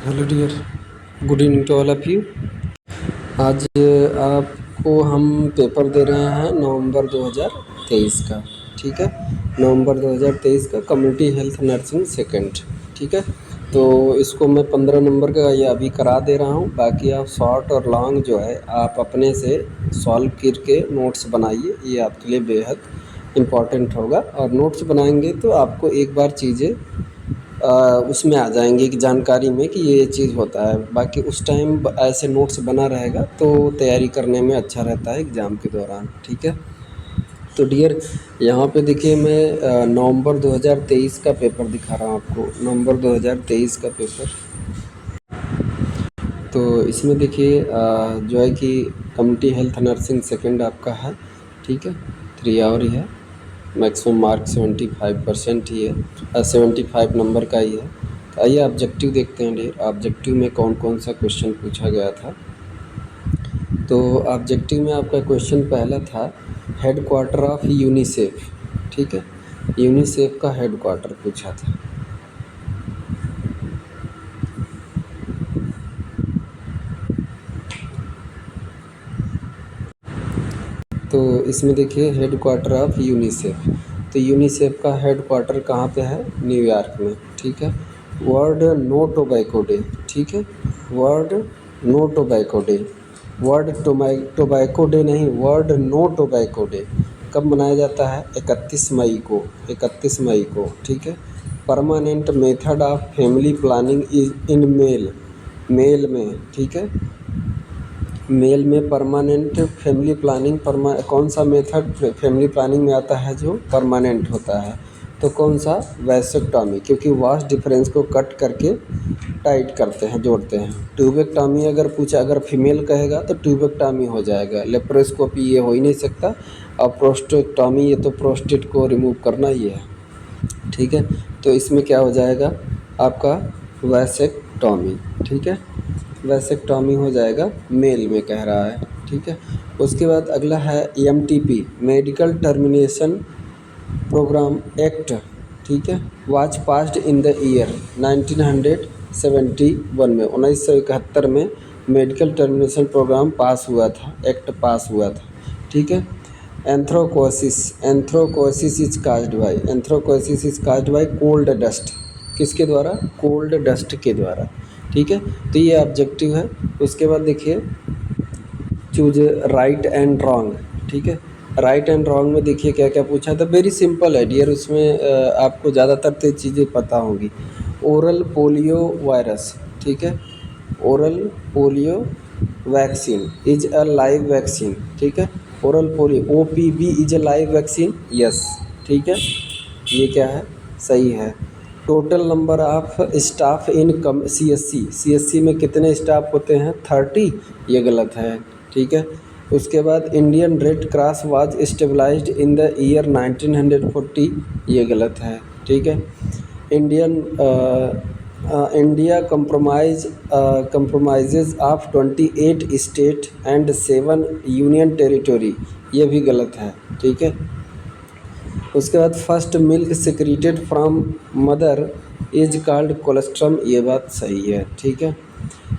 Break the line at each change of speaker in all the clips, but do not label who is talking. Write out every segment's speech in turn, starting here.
Hello dear, good evening to all of you. आज आपको हम पेपर दे रहे हैं नवंबर 2023 का। ठीक है, नवंबर 2023 का कम्युनिटी हेल्थ नर्सिंग सेकंड। ठीक है, तो इसको मैं 15 नंबर का ये अभी करा दे रहा हूँ। बाकी आप शॉर्ट और लॉन्ग जो है आप अपने से सॉल्व करके नोट्स बनाइए, ये आपके लिए बेहद इम्पॉर्टेंट होगा। और नोट्स बनाएंगे तो आपको एक बार चीज़ें उसमें आ जाएंगी कि जानकारी में कि ये चीज़ होता है। बाकी उस टाइम ऐसे नोट्स बना रहेगा तो तैयारी करने में अच्छा रहता है एग्ज़ाम के दौरान। ठीक है, तो डियर यहाँ पे देखिए मैं नवंबर 2023 का पेपर दिखा रहा हूँ आपको। नवंबर 2023 का पेपर, तो इसमें देखिए जो है कि कम्युनिटी हेल्थ नर्सिंग सेकंड आपका है। ठीक है, 3 आवर ही है, मैक्सिमम मार्क 75% ही है, 75 नंबर का ही है। तो आइए ऑब्जेक्टिव देखते हैं डियर, ऑब्जेक्टिव में कौन कौन सा क्वेश्चन पूछा गया था। तो ऑब्जेक्टिव में आपका क्वेश्चन पहला था हेड क्वार्टर ऑफ यूनिसेफ। ठीक है, यूनिसेफ का हेड क्वार्टर पूछा था। तो इसमें देखिए हेड क्वार्टर ऑफ यूनिसेफ, तो यूनिसेफ का हेड क्वार्टर कहाँ पे है? न्यूयॉर्क में। ठीक है, वर्ल्ड नो टोबैको डे। ठीक है, world no tobacco day, world tobacco day नहीं, वर्ल्ड नो टोबैको डे कब मनाया जाता है? 31 मई को, 31 मई को। ठीक है, permanent method of family planning is in male, male में। ठीक है, मेल में परमानेंट फैमिली प्लानिंग, कौन सा मेथड फैमिली प्लानिंग में आता है जो परमानेंट होता है? तो कौन सा? वैसेक्टॉमी, क्योंकि वास्ट डिफरेंस को कट करके टाइट करते हैं, जोड़ते हैं। ट्यूबेक्टॉमी अगर पूछा, अगर फीमेल कहेगा तो ट्यूबेक्टॉमी हो जाएगा, लेप्रोस्कोपी ये हो ही नहीं सकता। और प्रोस्टेक्टॉमी, ये तो प्रोस्टेट को रिमूव करना ही है। ठीक है, तो इसमें क्या हो जाएगा आपका? वैसेक्टॉमी। ठीक है, वैसेक्टॉमी हो जाएगा, मेल में कह रहा है। ठीक है, उसके बाद अगला है MTP, medical termination program act. ठीक है, was passed in the year 1971 में, 1971 में मेडिकल टर्मिनेशन प्रोग्राम पास हुआ था, एक्ट पास हुआ था। ठीक है, anthracosis, anthracosis is caused by, anthracosis is caused by coal dust. किसके द्वारा? कोल्ड डस्ट के द्वारा। ठीक है, तो ये ऑब्जेक्टिव है। उसके बाद देखिए चूज राइट एंड रॉन्ग। ठीक है, राइट एंड रॉन्ग में देखिए क्या क्या पूछा था। वेरी सिंपल है डियर, उसमें आपको ज़्यादातर तो चीज़ें पता होंगी। ओरल पोलियो वायरस, ठीक है, oral polio vaccine is a live vaccine. ठीक है, oral polio OPV is a live vaccine, yes. ठीक है, ये क्या है? सही है। Total number of staff in CSC में कितने स्टाफ होते हैं? 30, ये गलत है। ठीक है, उसके बाद Indian Red Cross was stabilised in the year 1940, ये गलत है। ठीक है, India compromises of 28 state and 7 union territory, ये भी गलत है। ठीक है, उसके बाद first milk secreted from mother is called colostrum, ये बात सही है। ठीक है,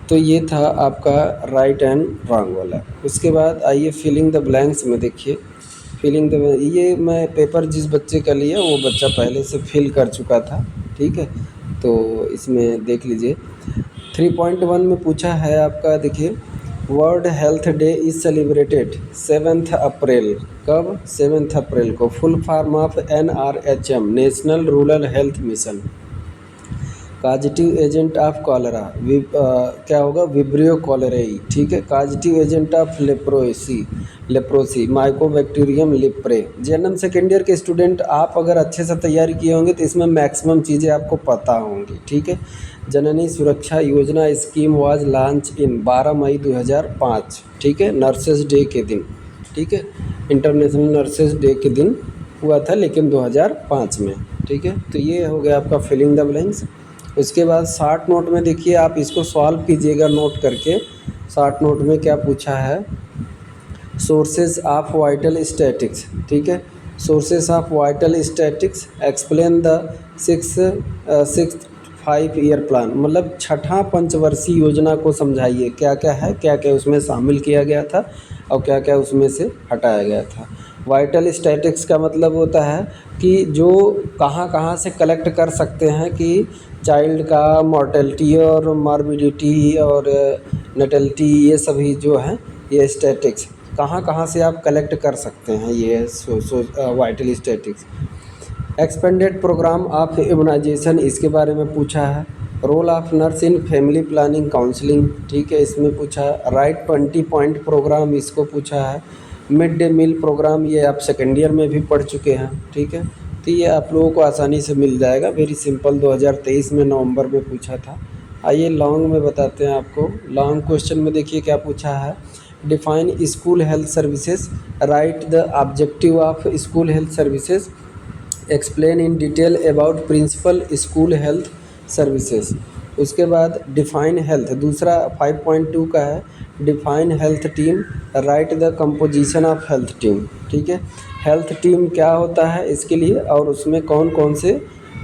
तो ये था आपका राइट एंड रॉन्ग वाला। उसके बाद आइए फिलिंग द ब्लैंक्स में देखिए, फिलिंग द, ये मैं पेपर जिस बच्चे का लिया वो बच्चा पहले से फिल कर चुका था। ठीक है, तो इसमें देख लीजिए 3.1 में पूछा है आपका, देखिए world health day is celebrated 7 अप्रैल, कब? 7 अप्रैल को। Full form of NRHM, national rural health mission. Causative agent of cholera, क्या होगा? विब्रियो कॉलरेई। ठीक है, causative agent of leprosy Mycobacterium libre. General second year के स्टूडेंट आप अगर अच्छे से तैयारी किए होंगे तो इसमें मैक्सिमम चीज़ें आपको पता होंगी। ठीक है, जननी सुरक्षा योजना स्कीम वाज लॉन्च इन 12 मई 2005। ठीक है, नर्सेज डे के दिन। ठीक है, इंटरनेशनल नर्सेज डे के दिन हुआ था, लेकिन 2005 में। ठीक है, तो ये हो गया आपका फिलिंग द ब्लैंक्स। उसके बाद शॉर्ट नोट में देखिए आप इसको सॉल्व कीजिएगा नोट करके। शॉर्ट नोट में क्या पूछा है? Sources of vital statics. ठीक है, sources of vital statics, explain the six 5 year plan, मतलब छठा पंचवर्षीय योजना को समझाइए, क्या क्या है, क्या क्या उसमें शामिल किया गया था और क्या क्या उसमें से हटाया गया था। वाइटल स्टैटिक्स का मतलब होता है कि जो कहाँ कहाँ से कलेक्ट कर सकते हैं कि चाइल्ड का मॉर्टेलिटी और मॉर्बिडिटी और नटेलिटी, ये सभी जो हैं ये स्टैटिक्स कहाँ कहाँ से आप कलेक्ट कर सकते हैं, ये है vital statics. Expanded program of immunization, इसके बारे में पूछा है। Role of nurse in family planning counselling, ठीक है, इसमें पूछा है। राइट 20 पॉइंट प्रोग्राम, इसको पूछा है। मिड डे मील प्रोग्राम, ये आप सेकेंड ईयर में भी पढ़ चुके हैं, ठीक है, तो ये आप लोगों को आसानी से मिल जाएगा, वेरी सिंपल, 2023 में नवंबर में पूछा था। आइए लॉन्ग में बताते हैं आपको। लॉन्ग क्वेश्चन में देखिए क्या पूछा है। Define school health services, write the objective of school health services, explain in detail about principle school health services. उसके बाद डिफाइन हेल्थ, दूसरा 5.2 का है, define health team, write the composition of health team, ठीक है। हेल्थ टीम क्या होता है इसके लिए और उसमें कौन कौन से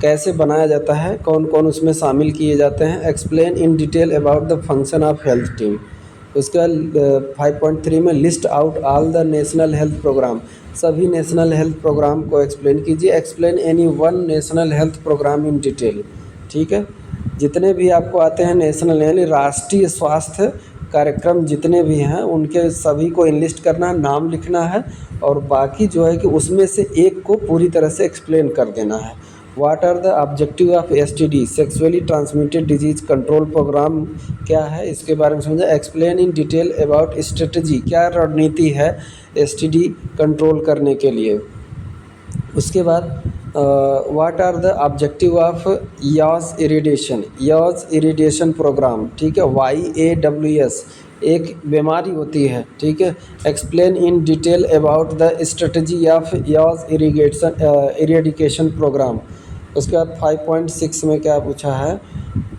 कैसे बनाया जाता है, कौन कौन उसमें शामिल किए जाते हैं, explain in detail about the function of health team. उसके बाद 5.3 में list out all the national health program, सभी नेशनल हेल्थ प्रोग्राम को एक्सप्लेन कीजिए। Explain any one national health program in detail, ठीक है। जितने भी आपको आते हैं नेशनल यानी राष्ट्रीय स्वास्थ्य कार्यक्रम जितने भी हैं उनके सभी को इनलिस्ट करना है, नाम लिखना है और बाकी जो है कि उसमें से एक को पूरी तरह से एक्सप्लेन कर देना है। What are the objective of STD, sexually transmitted disease control program क्या है, इसके बारे में समझा। Explain in detail about strategy, क्या रणनीति है एसटीडी कंट्रोल करने के लिए। उसके बाद what are the objective of yaws eradication, yaws eradication program, ठीक है, YAWS एक बीमारी होती है, ठीक है। Explain in detail about the strategy of yaws eradication program. उसके बाद 5.6 में क्या पूछा है,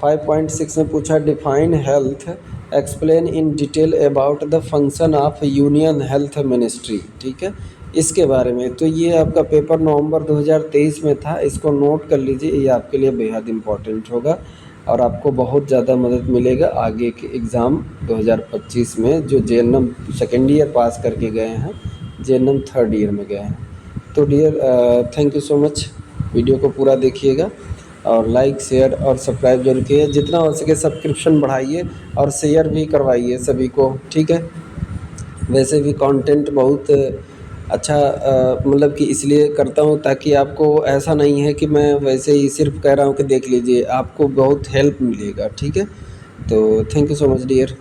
5.6 में पूछा define health, explain in detail about the function of union health ministry, ठीक है, इसके बारे में। तो ये आपका पेपर नवंबर 2023 में था, इसको नोट कर लीजिए, ये आपके लिए बेहद इम्पोर्टेंट होगा और आपको बहुत ज़्यादा मदद मिलेगा आगे के एग्ज़ाम 2025 में जो JNM सेकेंड ईयर पास करके गए हैं, JNM थर्ड ईयर में गए हैं। तो dear thank you so much, video को पूरा देखिएगा और लाइक शेयर और सब्सक्राइब जरूर कीजिए, जितना हो सके सब्सक्रिप्शन बढ़ाइए और शेयर भी करवाइए सभी को, ठीक है। वैसे भी कंटेंट बहुत अच्छा मतलब कि इसलिए करता हूँ ताकि आपको ऐसा नहीं है कि मैं वैसे ही सिर्फ कह रहा हूँ कि देख लीजिए, आपको बहुत हेल्प मिलेगा, ठीक है। तो thank you so much dear.